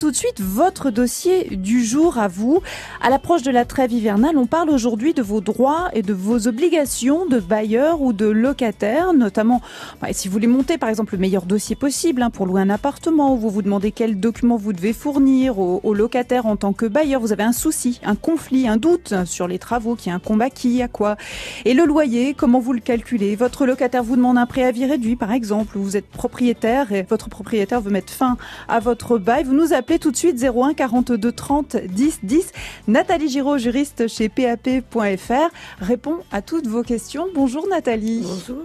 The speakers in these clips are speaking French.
Tout de suite, votre dossier du jour à vous. À l'approche de la trêve hivernale, on parle aujourd'hui de vos droits et de vos obligations de bailleur ou de locataire, notamment si vous voulez monter par exemple le meilleur dossier possible pour louer un appartement, ou vous vous demandez quels documents vous devez fournir au locataire en tant que bailleur, vous avez un souci, un conflit, un doute sur les travaux, qui est un combat qui a quoi. Et le loyer, comment vous le calculez? Votre locataire vous demande un préavis réduit par exemple, ou vous êtes propriétaire et votre propriétaire veut mettre fin à votre bail, vous nous appelez tout de suite 01 42 30 10 10. Nathalie Giraud, juriste chez PAP.fr, répond à toutes vos questions. Bonjour Nathalie. Bonjour.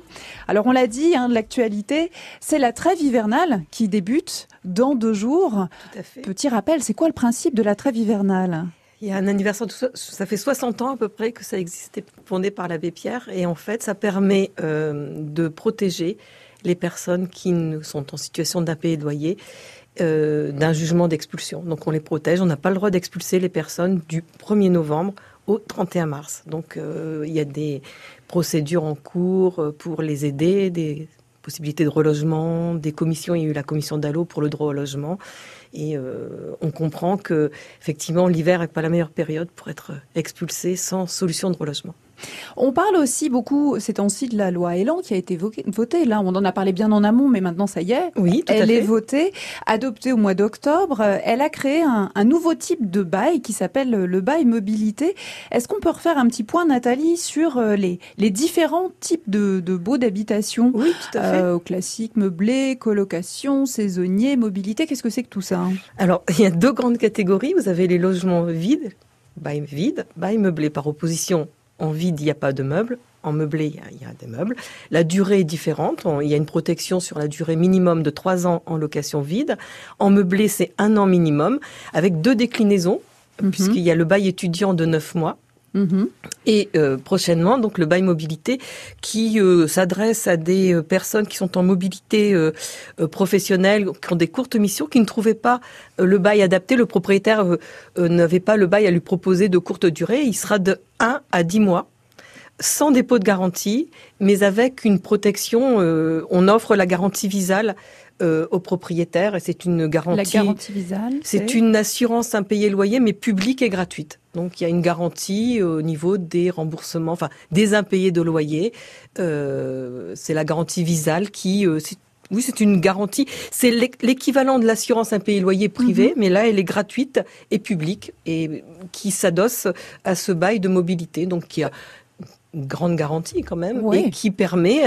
Alors on l'a dit, l'actualité, c'est la trêve hivernale qui débute dans 2 jours. Tout à fait. Petit rappel, c'est quoi le principe de la trêve hivernale ? Il y a un anniversaire, ça fait 60 ans à peu près que ça existait, fondé par l'abbé Pierre. Et en fait, ça permet de protéger les personnes qui sont en situation d'impayé de loyer d'un jugement d'expulsion. Donc on les protège, on n'a pas le droit d'expulser les personnes du 1er novembre au 31 mars. Donc il y a des procédures en cours pour les aider, des possibilités de relogement, des commissions. Il y a eu la commission d'Allo pour le droit au logement. Et on comprend que effectivement l'hiver n'est pas la meilleure période pour être expulsé sans solution de relogement. On parle aussi beaucoup ces temps-ci de la loi Elan qui a été votée. Là, on en a parlé bien en amont, mais maintenant ça y est. Oui, tout à fait. Elle est votée, adoptée au mois d'octobre. Elle a créé un nouveau type de bail qui s'appelle le bail mobilité. Est-ce qu'on peut refaire un petit point, Nathalie, sur les différents types de baux d'habitation? Oui, tout à fait. Classique, meublé, colocation, saisonnier, mobilité. Qu'est-ce que c'est que tout ça? Alors, il y a 2 grandes catégories. Vous avez les logements vides, bail meublé. Par opposition, en vide, il n'y a pas de meubles. En meublé, il y a des meubles. La durée est différente. Il y a une protection sur la durée minimum de 3 ans en location vide. En meublé, c'est 1 an minimum, avec 2 déclinaisons, puisqu'il y a le bail étudiant de 9 mois. Et prochainement, donc le bail mobilité qui s'adresse à des personnes qui sont en mobilité professionnelle, qui ont des courtes missions, qui ne trouvaient pas le bail adapté. Le propriétaire n'avait pas le bail à lui proposer de courte durée. Il sera de 1 à 10 mois, sans dépôt de garantie, mais avec une protection. On offre la garantie Visale au propriétaire, et c'est une garantie. La garantie Visale, c'est une assurance impayé loyer, mais publique et gratuite. Donc il y a une garantie au niveau des remboursements, des impayés de loyer. C'est la garantie Visale qui, c'est une garantie. C'est l'équivalent de l'assurance impayé loyer privée, mais là elle est gratuite et publique et qui s'adosse à ce bail de mobilité. Donc qui a une grande garantie quand même, et qui permet,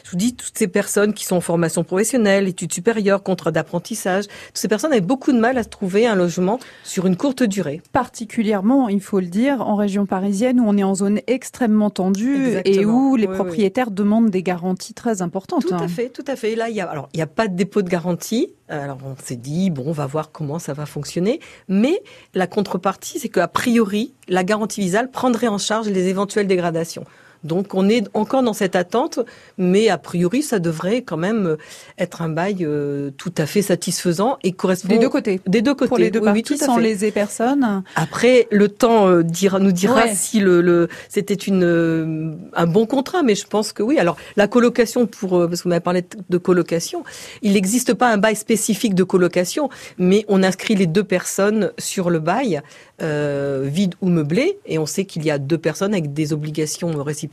je vous dis, toutes ces personnes qui sont en formation professionnelle, études supérieures, contrat d'apprentissage, toutes ces personnes avaient beaucoup de mal à se trouver un logement sur une courte durée. Particulièrement, il faut le dire, en région parisienne où on est en zone extrêmement tendue. Exactement. Et où les propriétaires demandent des garanties très importantes. Tout à fait, tout à fait. Là, il y a pas de dépôt de garantie. Alors on s'est dit, on va voir comment ça va fonctionner. Mais la contrepartie, c'est qu'a priori, la garantie Visale prendrait en charge les éventuelles dégradations. Donc on est encore dans cette attente, mais a priori ça devrait quand même être un bail tout à fait satisfaisant et correspond des 2 côtés. Des 2 côtés. Pour les 2 parties, sans léser personne. Après, le temps nous dira si c'était un bon contrat, mais je pense que oui. Alors la colocation, parce que vous m'avez parlé de colocation, il n'existe pas un bail spécifique de colocation, mais on inscrit les 2 personnes sur le bail, vide ou meublé, et on sait qu'il y a 2 personnes avec des obligations réciproques,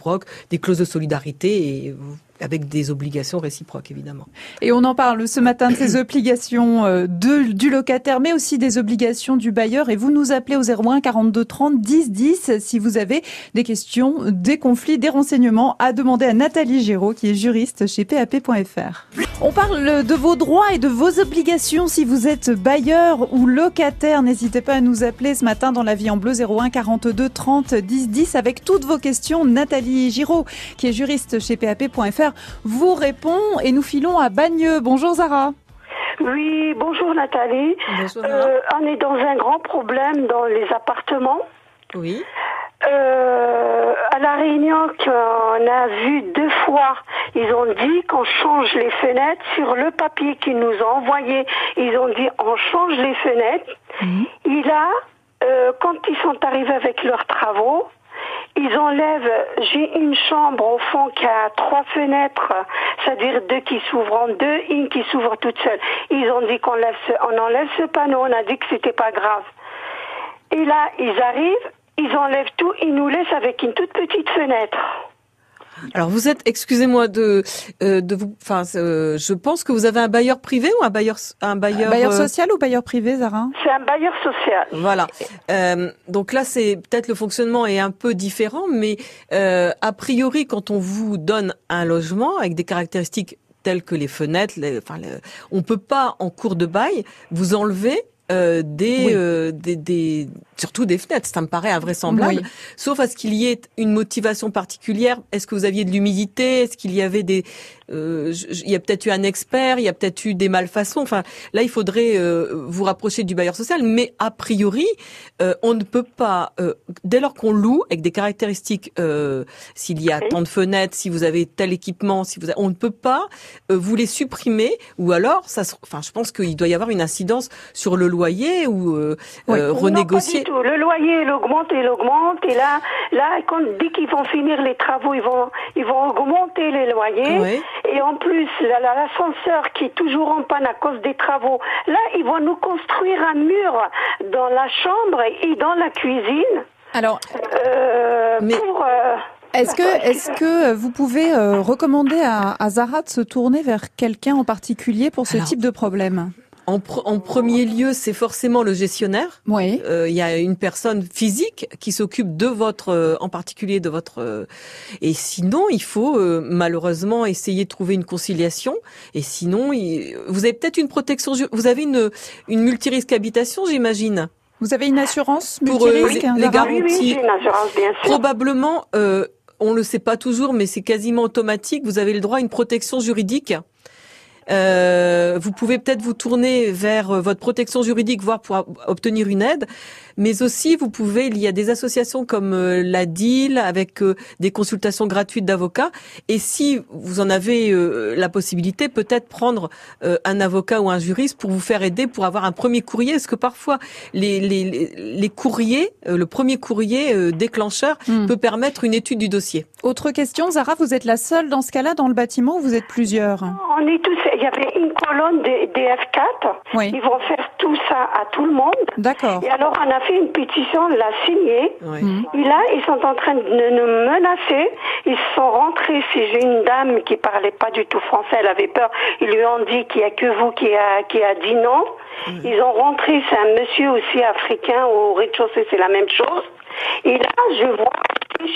des clauses de solidarité et avec des obligations réciproques, évidemment. Et on en parle ce matin de ces obligations du locataire, mais aussi des obligations du bailleur. Et vous nous appelez au 01 42 30 10 10 si vous avez des questions, des conflits, des renseignements à demander à Nathalie Giraud, qui est juriste chez PAP.fr. On parle de vos droits et de vos obligations si vous êtes bailleur ou locataire. N'hésitez pas à nous appeler ce matin dans La Vie en Bleu, 01 42 30 10 10 avec toutes vos questions. Nathalie Giraud, qui est juriste chez PAP.fr, vous répond et nous filons à Bagneux. Bonjour Zara. Oui, bonjour Nathalie. Bonjour. On est dans un grand problème dans les appartements. Oui. À La Réunion, qu'on a vu 2 fois, ils ont dit qu'on change les fenêtres. Sur le papier qu'ils nous ont envoyé, ils ont dit on change les fenêtres. Et là, quand ils sont arrivés avec leurs travaux, Ils enlèvent, j'ai une chambre au fond qui a 3 fenêtres, c'est-à-dire 2 qui s'ouvrent en 2, une qui s'ouvre toute seule. Ils ont dit qu'on enlève ce panneau, on a dit que c'était pas grave. Et là, ils arrivent, ils enlèvent tout, ils nous laissent avec une toute petite fenêtre. Alors vous êtes, excusez-moi je pense que vous avez un bailleur privé ou un bailleur social ou bailleur privé, Zara? C'est un bailleur social. Voilà. Donc là, c'est peut-être le fonctionnement est un peu différent, mais a priori, quand on vous donne un logement avec des caractéristiques telles que les fenêtres, on peut pas en cours de bail vous enlever surtout des fenêtres, ça me paraît invraisemblable, sauf à ce qu'il y ait une motivation particulière. Est-ce que vous aviez de l'humidité? Est-ce qu'il y avait il y a peut-être eu un expert, il y a peut-être eu des malfaçons. Enfin, là, il faudrait vous rapprocher du bailleur social, mais a priori, on ne peut pas, dès lors qu'on loue avec des caractéristiques, s'il y a tant de fenêtres, si vous avez tel équipement, on ne peut pas vous les supprimer, ou alors, je pense qu'il doit y avoir une incidence sur le loyer ou renégocier. Non, pas du tout. Le loyer, il augmente, et là, dès qu'ils vont finir les travaux, ils vont augmenter les loyers. Oui. Et en plus, l'ascenseur qui est toujours en panne à cause des travaux, là, ils vont nous construire un mur dans la chambre et dans la cuisine. Alors, est-ce que vous pouvez recommander à Zara de se tourner vers quelqu'un en particulier pour ce type de problème? En premier lieu, c'est forcément le gestionnaire. Oui. Il y a une personne physique qui s'occupe de en particulier de votre. Et sinon, il faut malheureusement essayer de trouver une conciliation. Et sinon, vous avez peut-être une protection. Vous avez une multirisque habitation, j'imagine. Vous avez une assurance multirisque pour les garanties. Oui, j'ai une assurance, bien sûr. Probablement, on le sait pas toujours, mais c'est quasiment automatique. Vous avez le droit à une protection juridique. Vous pouvez peut-être vous tourner vers votre protection juridique, voire pour obtenir une aide. Mais aussi, il y a des associations comme la DIL avec des consultations gratuites d'avocats. Et si vous en avez la possibilité, peut-être prendre un avocat ou un juriste pour vous faire aider, pour avoir un premier courrier. Parce que parfois, les courriers, le premier courrier déclencheur peut permettre une étude du dossier. Autre question, Zara, vous êtes la seule dans ce cas-là dans le bâtiment ou vous êtes plusieurs? On est tous. Il y avait une colonne des F4. Oui. Ils vont faire tout ça à tout le monde. D'accord. Et alors, on a fait une pétition, on l'a signée. Oui. Et là, ils sont en train de nous menacer. Ils sont rentrés. Si j'ai une dame qui parlait pas du tout français, elle avait peur. Ils lui ont dit qu'il y a que vous qui a dit non. Ils ont rentré. C'est un monsieur aussi africain au rez-de-chaussée, c'est la même chose. Et là, je vois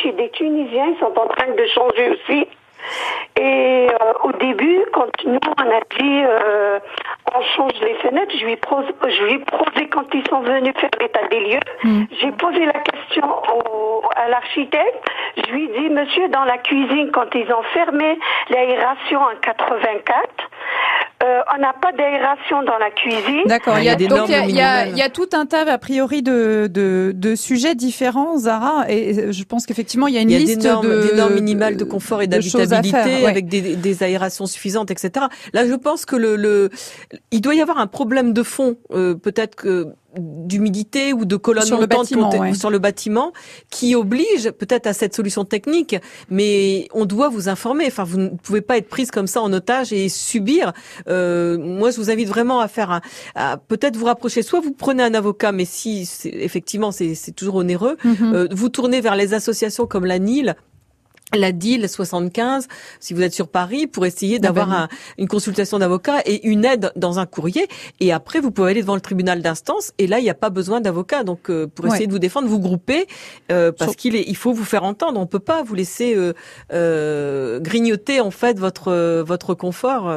chez des Tunisiens, ils sont en train de changer aussi. Et au début, quand nous on a dit on change les fenêtres, je lui ai posé quand ils sont venus faire l'état des lieux, j'ai posé la question à l'architecte. Je lui ai dit, monsieur, dans la cuisine, quand ils ont fermé l'aération en 84, on n'a pas d'aération dans la cuisine. D'accord. Il y a tout un tas a priori de sujets différents, Zara, et je pense qu'effectivement il y a une liste des normes minimales de confort et d'habitabilité avec des aérations suffisantes, etc. Là, je pense que il doit y avoir un problème de fond, peut-être que d'humidité ou de colonne montante sur le bâtiment qui oblige peut-être à cette solution technique, mais on doit vous informer. Enfin, vous ne pouvez pas être prise comme ça en otage et subir. Moi, je vous invite vraiment à peut-être vous rapprocher. Soit vous prenez un avocat, mais si effectivement c'est toujours onéreux, vous tournez vers les associations comme la NIL. La DIL 75, si vous êtes sur Paris, pour essayer d'avoir une consultation d'avocat et une aide dans un courrier. Et après, vous pouvez aller devant le tribunal d'instance. Et là, il n'y a pas besoin d'avocat. Donc, pour essayer de vous défendre, vous groupez, parce il faut vous faire entendre. On peut pas vous laisser grignoter en fait votre confort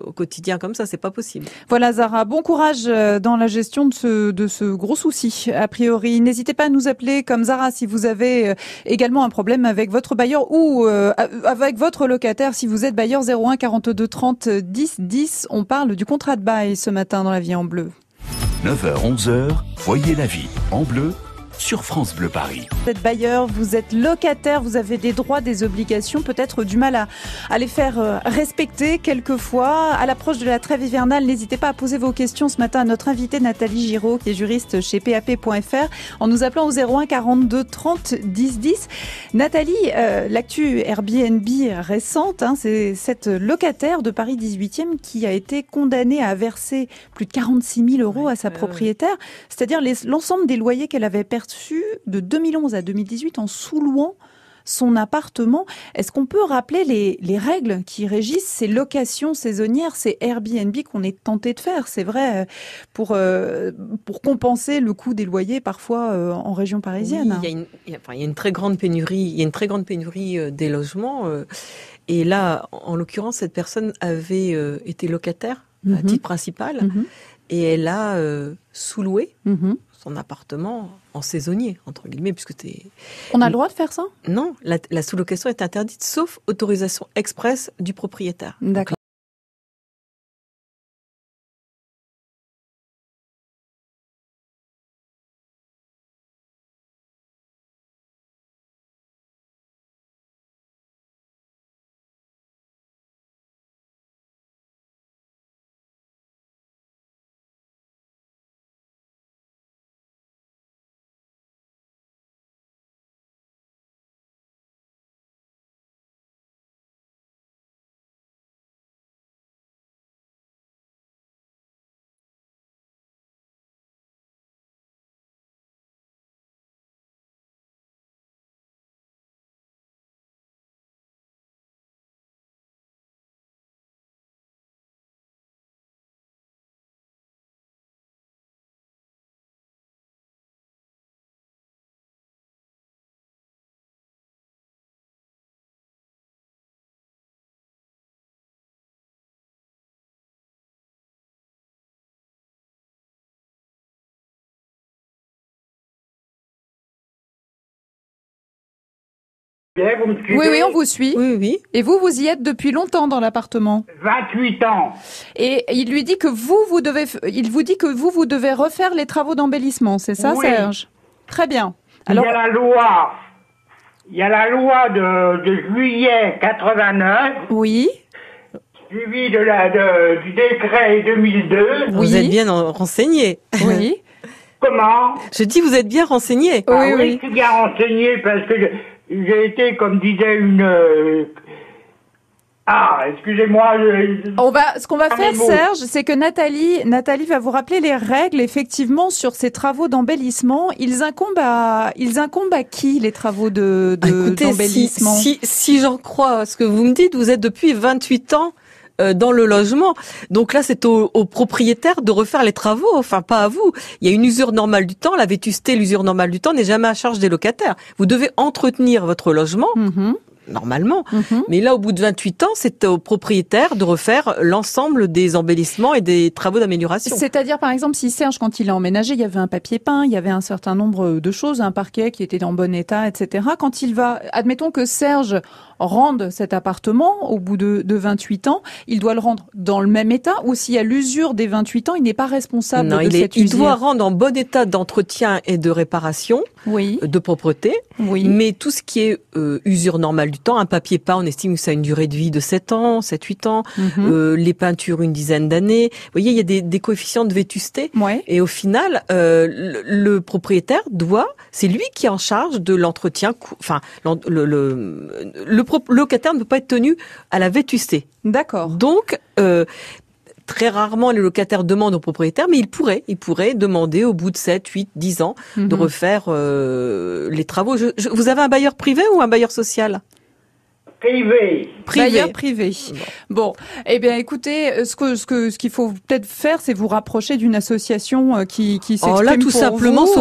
au quotidien comme ça. C'est pas possible. Voilà, Zara. Bon courage dans la gestion de ce gros souci. A priori, n'hésitez pas à nous appeler comme Zara si vous avez également un problème avec votre bailleur ou avec votre locataire. Si vous êtes bailleur, 01 42 30 10 10. On parle du contrat de bail ce matin dans La Vie en Bleu. 9h-11h, Voyez la vie en bleu sur France Bleu Paris. Vous êtes bailleur, vous êtes locataire, vous avez des droits, des obligations, peut-être du mal à les faire respecter quelquefois. À l'approche de la trêve hivernale, n'hésitez pas à poser vos questions ce matin à notre invitée Nathalie Giraud, qui est juriste chez PAP.fr, en nous appelant au 01 42 30 10 10. Nathalie, l'actu Airbnb récente, c'est cette locataire de Paris 18e qui a été condamnée à verser plus de 46 000 euros à sa propriétaire, c'est-à-dire l'ensemble des loyers qu'elle avait perçus de 2011 à 2018 en sous-louant son appartement. Est-ce qu'on peut rappeler les règles qui régissent ces locations saisonnières, ces Airbnb qu'on est tenté de faire, c'est vrai, pour compenser le coût des loyers parfois en région parisienne? Oui, il y a une très grande pénurie, des logements. Et là, en l'occurrence, cette personne avait été locataire à titre principal et elle a sous-loué son appartement en saisonnier, entre guillemets, puisque On a le droit de faire ça? Non, la sous-location est interdite, sauf autorisation expresse du propriétaire. D'accord. Vous me suivez? Oui, on vous suit. Oui. Et vous y êtes depuis longtemps dans l'appartement? 28 ans. Et il lui dit que vous devez refaire les travaux d'embellissement, c'est ça, Oui. Serge? Très bien. Alors, Il y a la loi de juillet 89, oui, suivie du décret 2002. Vous êtes bien renseigné. oui. Comment? Je dis, vous êtes bien renseigné. Oui, je suis bien renseigné parce que j'ai été, comme disait excusez-moi. Ce qu'on va faire, Serge, c'est que Nathalie va vous rappeler les règles, effectivement, sur ces travaux d'embellissement. Ils incombent à qui, les travaux Écoutez, d'embellissement? si j'en crois à ce que vous me dites, vous êtes depuis 28 ans dans le logement. Donc là, c'est au propriétaire de refaire les travaux, enfin pas à vous. Il y a une usure normale du temps. La vétusté, l'usure normale du temps n'est jamais à charge des locataires. Vous devez entretenir votre logement. Normalement. Mais là, au bout de 28 ans, c'est au propriétaire de refaire l'ensemble des embellissements et des travaux d'amélioration. C'est-à-dire, par exemple, si Serge, quand il a emménagé, il y avait un papier peint, il y avait un certain nombre de choses, un parquet qui était en bon état, etc. Quand il va, admettons que Serge rende cet appartement au bout de 28 ans, il doit le rendre dans le même état, ou s'il y a l'usure des 28 ans, il n'est pas responsable de cette usure? Il doit rendre en bon état d'entretien et de réparation, de propreté, mais tout ce qui est usure normale du temps, un papier peint, on estime que ça a une durée de vie de 7 ans, 7-8 ans, les peintures une dizaine d'années. Vous voyez, il y a des coefficients de vétusté. Et au final, le propriétaire c'est lui qui est en charge de l'entretien, le locataire ne peut pas être tenu à la vétusté. D'accord. Donc, très rarement, les locataires demandent au propriétaire, mais il pourrait demander au bout de 7, 8, 10 ans de refaire les travaux. Vous avez un bailleur privé ou un bailleur social ? Privé. Bailleur privé. Bon, eh bien, écoutez, ce qu'il faut peut-être faire, c'est vous rapprocher d'une association qui s'exprime là, tout pour simplement vous.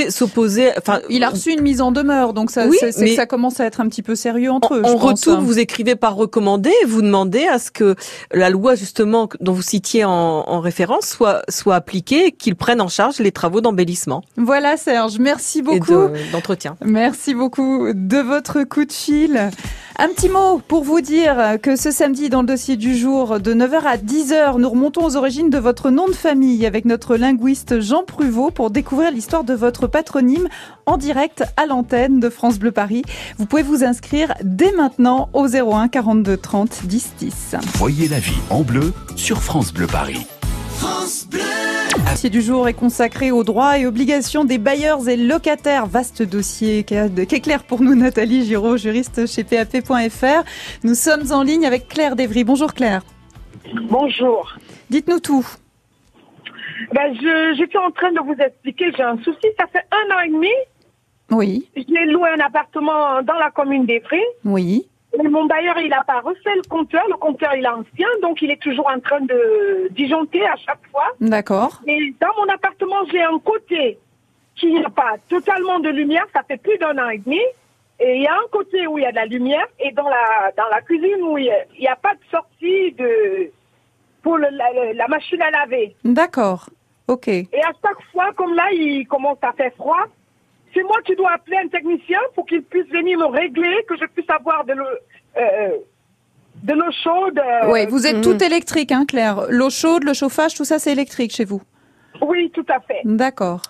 s'opposer. Enfin, il a reçu une mise en demeure, donc ça, c'est que ça commence à être un petit peu sérieux entre eux. En retour, vous écrivez par recommandé, vous demandez à ce que la loi justement dont vous citiez en référence soit appliquée, et qu'ils prennent en charge les travaux d'embellissement. Voilà, Serge, merci beaucoup. Et d'entretien. Merci beaucoup de votre coup de fil. Un petit mot pour vous dire que ce samedi, dans le dossier du jour, de 9h à 10h, nous remontons aux origines de votre nom de famille avec notre linguiste Jean Pruvot pour découvrir l'histoire de votre patronyme en direct à l'antenne de France Bleu Paris. Vous pouvez vous inscrire dès maintenant au 01 42 30 10 10. Voyez la vie en bleu sur France Bleu Paris. France Bleu. Le dossier du jour est consacré aux droits et obligations des bailleurs et locataires. Vaste dossier qu'éclaire pour nous Nathalie Giraud, juriste chez PAP.fr. Nous sommes en ligne avec Claire Devry. Bonjour Claire. Bonjour. Dites-nous tout. J'étais en train de vous expliquer, j'ai un souci. Ça fait 1 an et demi. Oui. J'ai loué un appartement dans la commune d'Évreux. Oui. Et mon bailleur, il n'a pas refait le compteur. Le compteur, il est ancien, donc il est toujours en train de disjoncter à chaque fois. D'accord. Et dans mon appartement, j'ai un côté qui n'a pas totalement de lumière. Ça fait plus d'1 an et demi. Et il y a un côté où il y a de la lumière. Et dans la cuisine où il n'y a pas de sortie pour la machine à laver. D'accord. Ok. Et à chaque fois, comme là, il commence à faire froid, c'est moi qui dois appeler un technicien pour qu'il puisse venir me régler, que je puisse avoir de l'eau chaude. Oui, vous êtes tout électrique, hein, Claire. L'eau chaude, le chauffage, tout ça, c'est électrique chez vous. Oui, tout à fait. D'accord.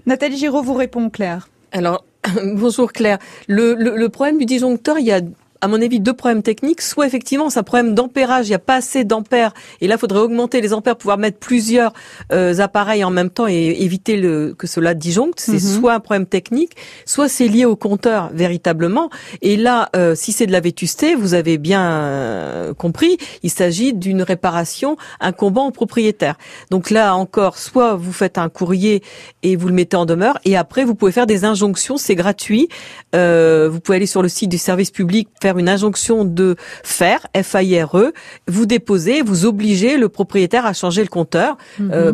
Nathalie Giraud vous répond, Claire. Alors, bonjour Claire. Le problème du disjoncteur, il y a à mon avis 2 problèmes techniques. Soit effectivement c'est un problème d'ampérage, il n'y a pas assez d'ampères et là il faudrait augmenter les ampères pour pouvoir mettre plusieurs appareils en même temps et éviter que cela disjoncte. C'est soit un problème technique, soit c'est lié au compteur véritablement. Et là si c'est de la vétusté, vous avez bien compris, il s'agit d'une réparation incombant au propriétaire. Donc là encore, soit vous faites un courrier et vous le mettez en demeure et après vous pouvez faire des injonctions, c'est gratuit. Vous pouvez aller sur le site du service public, faire une injonction de faire, F-A-I-R-E, vous déposez, vous obligez le propriétaire à changer le compteur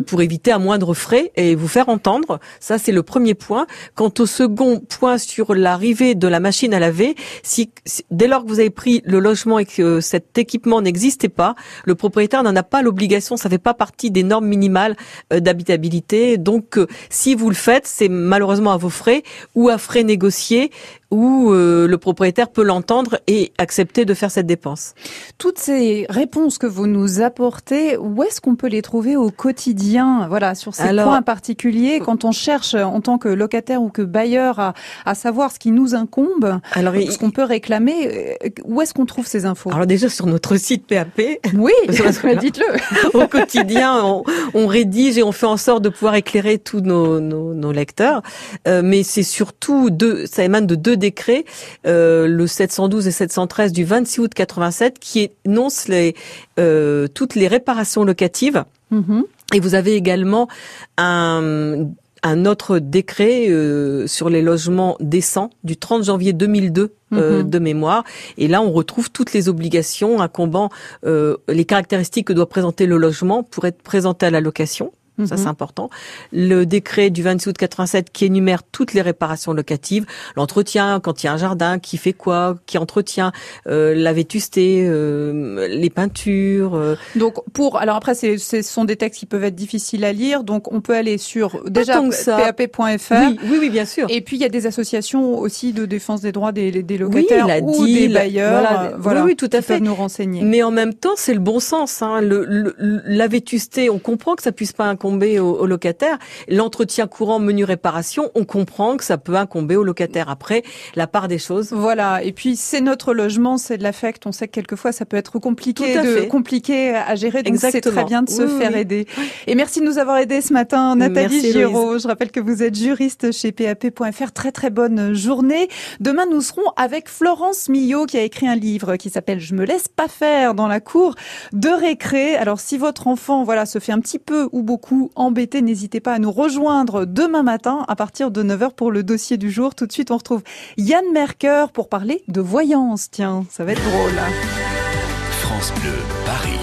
pour éviter à moindre frais et vous faire entendre. Ça, c'est le premier point. Quant au second point sur l'arrivée de la machine à laver, dès lors que vous avez pris le logement et que cet équipement n'existait pas, le propriétaire n'en a pas l'obligation, ça fait pas partie des normes minimales d'habitabilité. Donc, si vous le faites, c'est malheureusement à vos frais ou à frais négociés où le propriétaire peut l'entendre et accepter de faire cette dépense. Toutes ces réponses que vous nous apportez, où est-ce qu'on peut les trouver au quotidien? Voilà, sur ces points particuliers, quand on cherche en tant que locataire ou que bailleur à savoir ce qui nous incombe, ce qu'on peut réclamer, où est-ce qu'on trouve ces infos? Alors déjà sur notre site PAP. Oui, dites-le. Au quotidien, on rédige et on fait en sorte de pouvoir éclairer tous nos lecteurs. Mais c'est surtout ça émane de 2 décrets, le 712 et 713 du 26 août 87 qui énoncent toutes les réparations locatives. Et vous avez également un autre décret sur les logements décents du 30 janvier 2002 de mémoire. Et là, on retrouve toutes les obligations incombant les caractéristiques que doit présenter le logement pour être présenté à la location. Ça, c'est important. Le décret du 26 août 87 qui énumère toutes les réparations locatives, l'entretien, quand il y a un jardin, qui fait quoi, qui entretient, la vétusté, les peintures. Donc, alors après, ce sont des textes qui peuvent être difficiles à lire, donc on peut aller sur déjà PAP.fr. Oui, bien sûr. Et puis, il y a des associations aussi de défense des droits des locataires des bailleurs. Oui, tout à fait. Peuvent nous renseigner. Mais en même temps, c'est le bon sens. Hein. La vétusté, on comprend que ça puisse pas incomber au locataire. L'entretien courant, menu réparation, on comprend que ça peut incomber au locataire. Après, la part des choses. Voilà. Et puis, c'est notre logement, c'est de l'affect. On sait que quelquefois, ça peut être compliqué à gérer. Donc, c'est très bien de se faire aider. Et merci de nous avoir aidés ce matin, Nathalie Giraud. Je rappelle que vous êtes juriste chez PAP.fr. Très, très bonne journée. Demain, nous serons avec Florence Millot qui a écrit un livre qui s'appelle « Je me laisse pas faire » dans la cour de récré. Alors, si votre enfant, se fait un petit peu ou beaucoup embêté, n'hésitez pas à nous rejoindre demain matin à partir de 9h pour le dossier du jour. Tout de suite, on retrouve Yann Mercœur pour parler de voyance. Tiens, ça va être drôle. France Bleu, Paris.